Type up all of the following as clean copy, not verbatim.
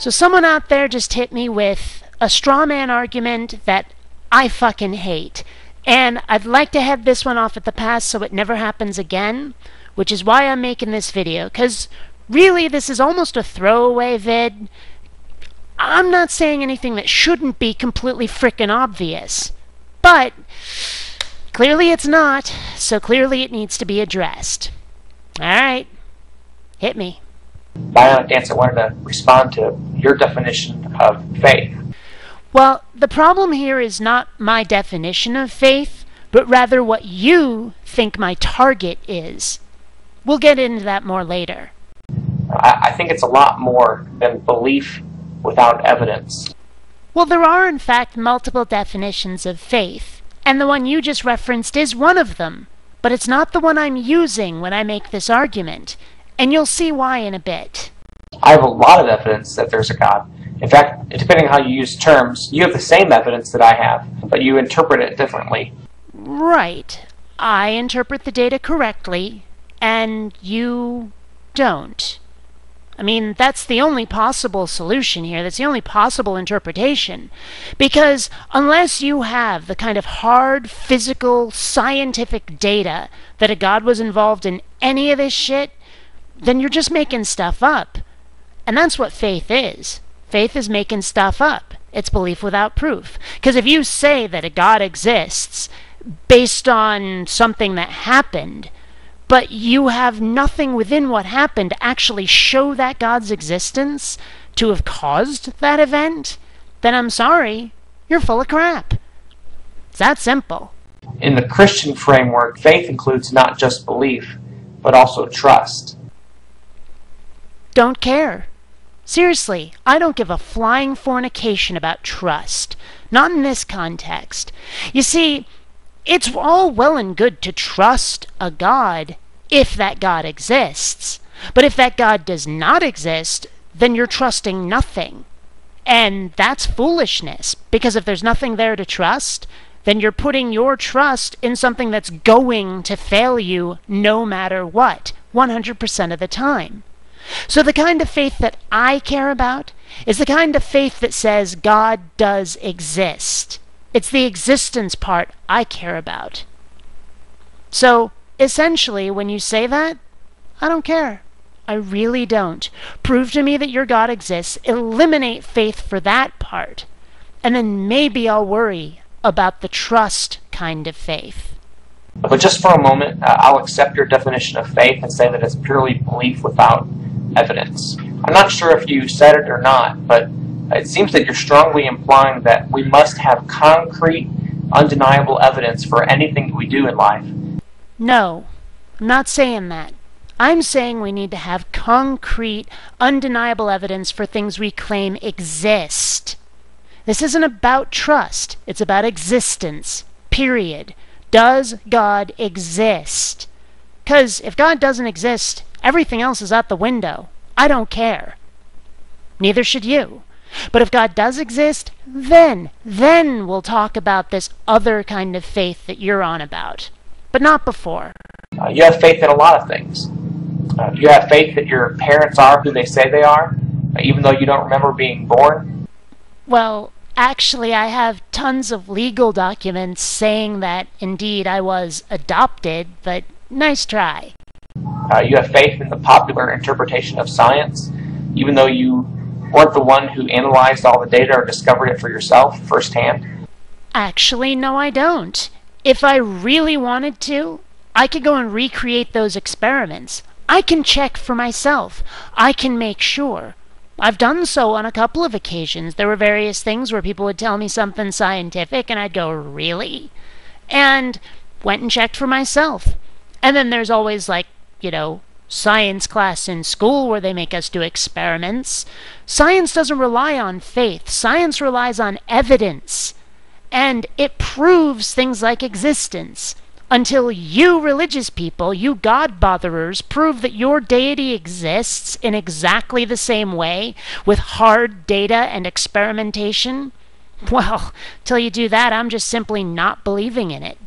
So someone out there just hit me with a straw man argument that I fucking hate. And I'd like to head this one off at the pass so it never happens again, which is why I'm making this video, because really this is almost a throwaway vid. I'm not saying anything that shouldn't be completely frickin' obvious, but clearly it's not, so clearly it needs to be addressed. Alright, hit me. BionicDance, I wanted to respond to your definition of faith. Well, the problem here is not my definition of faith, but rather what you think my target is. We'll get into that more later. I think it's a lot more than belief without evidence. Well, there are in fact multiple definitions of faith, and the one you just referenced is one of them, but it's not the one I'm using when I make this argument, and you'll see why in a bit. I have a lot of evidence that there's a God. In fact, depending on how you use terms, you have the same evidence that I have, but you interpret it differently. Right. I interpret the data correctly, and you don't. I mean, that's the only possible solution here. That's the only possible interpretation. Because unless you have the kind of hard, physical, scientific data that a God was involved in any of this shit, then you're just making stuff up. And that's what faith is. Faith is making stuff up. It's belief without proof. Because if you say that a God exists based on something that happened, but you have nothing within what happened to actually show that God's existence to have caused that event, then I'm sorry, you're full of crap. It's that simple. In the Christian framework, faith includes not just belief, but also trust. Don't care. Seriously, I don't give a flying fornication about trust. Not in this context. You see, it's all well and good to trust a God if that God exists. But if that God does not exist, then you're trusting nothing. And that's foolishness, because if there's nothing there to trust, then you're putting your trust in something that's going to fail you no matter what, 100% of the time. So the kind of faith that I care about is the kind of faith that says God does exist. It's the existence part I care about. So, essentially, when you say that, I don't care. I really don't. Prove to me that your God exists, eliminate faith for that part, and then maybe I'll worry about the trust kind of faith. But just for a moment, I'll accept your definition of faith and say that it's purely belief without evidence. I'm not sure if you said it or not, but it seems that you're strongly implying that we must have concrete, undeniable evidence for anything that we do in life. No, I'm not saying that. I'm saying we need to have concrete, undeniable evidence for things we claim exist. This isn't about trust. It's about existence. Period. Does God exist? 'Cause if God doesn't exist, everything else is out the window. I don't care. Neither should you. But if God does exist, then we'll talk about this other kind of faith that you're on about. But not before. You have faith in a lot of things. You have faith that your parents are who they say they are, even though you don't remember being born. Well, actually, I have tons of legal documents saying that indeed I was adopted, but nice try. You have faith in the popular interpretation of science, even though you weren't the one who analyzed all the data or discovered it for yourself firsthand. Actually, no, I don't. If I really wanted to, I could go and recreate those experiments. I can check for myself. I can make sure. I've done so on a couple of occasions. There were various things where people would tell me something scientific, and I'd go, really? And went and checked for myself. And then there's always, like, science class in school where they make us do experiments. Science doesn't rely on faith. Science relies on evidence. And it proves things like existence. Until you religious people, you God-botherers, prove that your deity exists in exactly the same way, with hard data and experimentation, well, till you do that, I'm just simply not believing in it.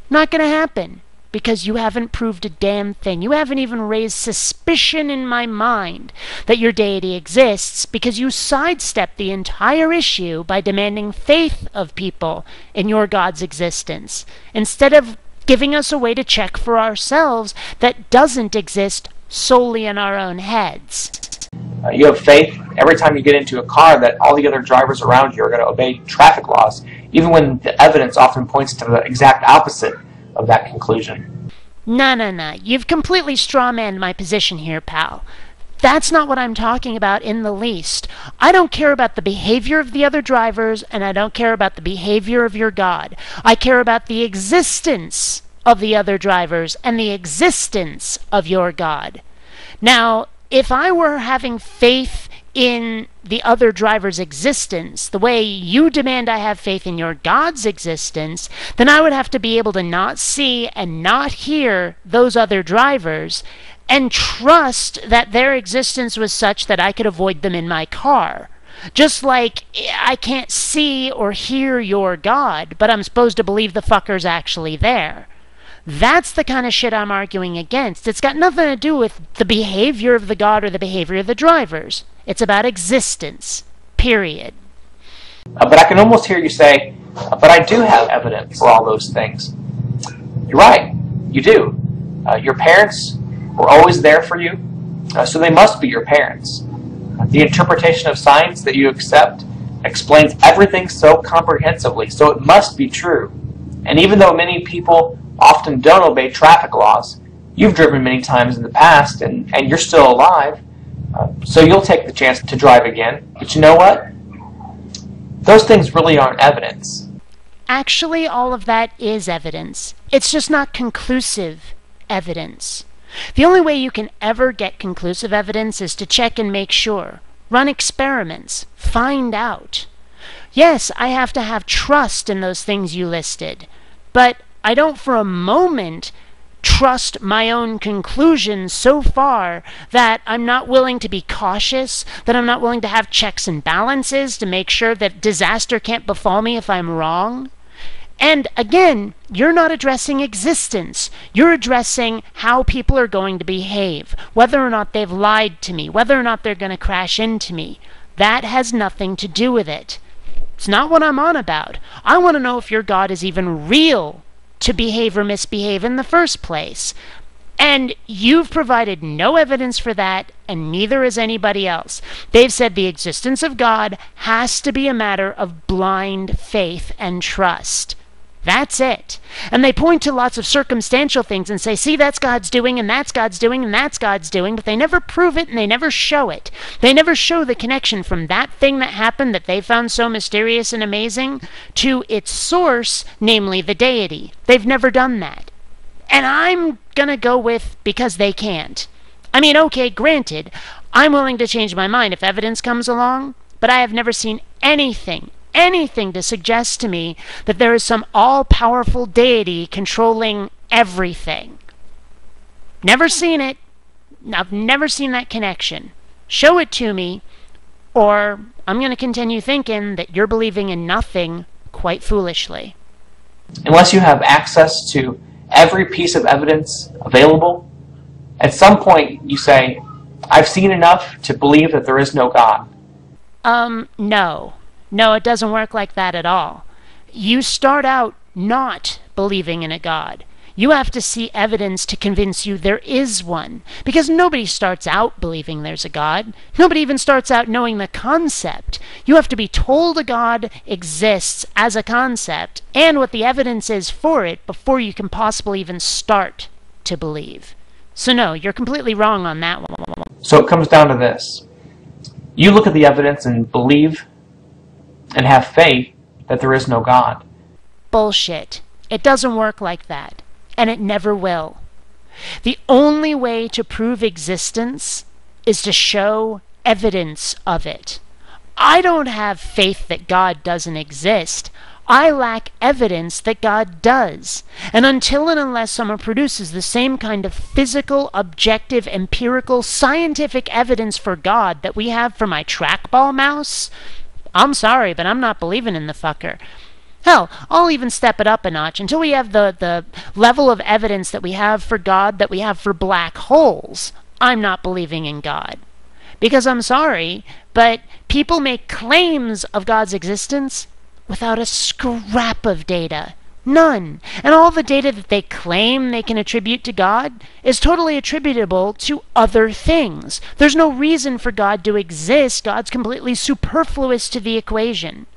Not gonna happen. because you haven't proved a damn thing. You haven't even raised suspicion in my mind that your deity exists, because you sidestepped the entire issue by demanding faith of people in your God's existence, instead of giving us a way to check for ourselves that doesn't exist solely in our own heads. You have faith every time you get into a car that all the other drivers around you are going to obey traffic laws, even when the evidence often points to the exact opposite of that conclusion. No. You've completely strawmanned my position here, pal. That's not what I'm talking about in the least. I don't care about the behavior of the other drivers, and I don't care about the behavior of your God. I care about the existence of the other drivers and the existence of your God. Now, if I were having faith in the other driver's existence, the way you demand I have faith in your God's existence, then I would have to be able to not see and not hear those other drivers and trust that their existence was such that I could avoid them in my car. Just like I can't see or hear your God, but I'm supposed to believe the fucker's actually there. That's the kind of shit I'm arguing against. It's got nothing to do with the behavior of the God or the behavior of the drivers. It's about existence. Period. But I can almost hear you say, but I do have evidence for all those things. You're right. You do. Your parents were always there for you, so they must be your parents. The interpretation of science that you accept explains everything so comprehensively, so it must be true. And even though many people often don't obey traffic laws, you've driven many times in the past, and you're still alive, so you'll take the chance to drive again. But you know what? Those things really aren't evidence. Actually, all of that is evidence. It's just not conclusive evidence. The only way you can ever get conclusive evidence is to check and make sure. Run experiments. Find out. Yes, I have to have trust in those things you listed, but I don't for a moment trust my own conclusions so far that I'm not willing to be cautious, that I'm not willing to have checks and balances to make sure that disaster can't befall me if I'm wrong. And again, you're not addressing existence. You're addressing how people are going to behave, whether or not they've lied to me, whether or not they're going to crash into me. That has nothing to do with it. It's not what I'm on about. I want to know if your God is even real to behave or misbehave in the first place. And you've provided no evidence for that, and neither has anybody else. They've said the existence of God has to be a matter of blind faith and trust. That's it. And they point to lots of circumstantial things and say, see, that's God's doing, and that's God's doing, and that's God's doing, but they never prove it and they never show it. They never show the connection from that thing that happened that they found so mysterious and amazing to its source, namely the deity. They've never done that. And I'm gonna go with because they can't. I mean, okay, granted, I'm willing to change my mind if evidence comes along, but I have never seen anything to suggest to me that there is some all-powerful deity controlling everything. Never seen it. I've never seen that connection. Show it to me, or I'm going to continue thinking that you're believing in nothing quite foolishly. Unless you have access to every piece of evidence available, at some point you say, I've seen enough to believe that there is no God. No. No, it doesn't work like that at all. You start out not believing in a God. You have to see evidence to convince you there is one. Because nobody starts out believing there's a God. Nobody even starts out knowing the concept. You have to be told a God exists as a concept and what the evidence is for it before you can possibly even start to believe. So no, you're completely wrong on that one. So it comes down to this. You look at the evidence and believe and have faith that there is no God. Bullshit. It doesn't work like that. And it never will. The only way to prove existence is to show evidence of it. I don't have faith that God doesn't exist. I lack evidence that God does. And until and unless someone produces the same kind of physical, objective, empirical, scientific evidence for God that we have for my trackball mouse, I'm sorry, but I'm not believing in the fucker. Hell, I'll even step it up a notch until we have the level of evidence that we have for God, that we have for black holes. I'm not believing in God. Because I'm sorry, but people make claims of God's existence without a scrap of data. None. And all the data that they claim they can attribute to God is totally attributable to other things. There's no reason for God to exist. God's completely superfluous to the equation.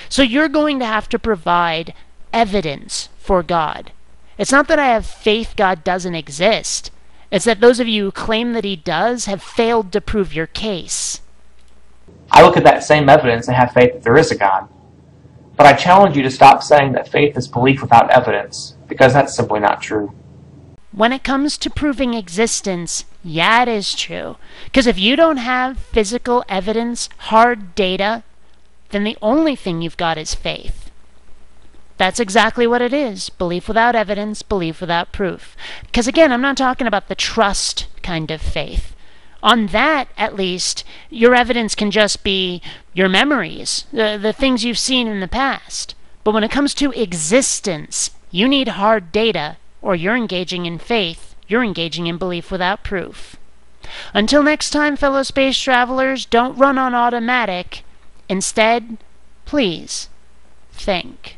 So you're going to have to provide evidence for God. It's not that I have faith God doesn't exist. It's that those of you who claim that he does have failed to prove your case. I look at that same evidence and have faith that there is a God. But I challenge you to stop saying that faith is belief without evidence, because that's simply not true. When it comes to proving existence, yeah, it is true. Because if you don't have physical evidence, hard data, then the only thing you've got is faith. That's exactly what it is. Belief without evidence, belief without proof. Because again, I'm not talking about the trust kind of faith. On that, at least, your evidence can just be your memories, the things you've seen in the past. But when it comes to existence, you need hard data, or you're engaging in faith, you're engaging in belief without proof. Until next time, fellow space travelers, don't run on automatic. Instead, please think.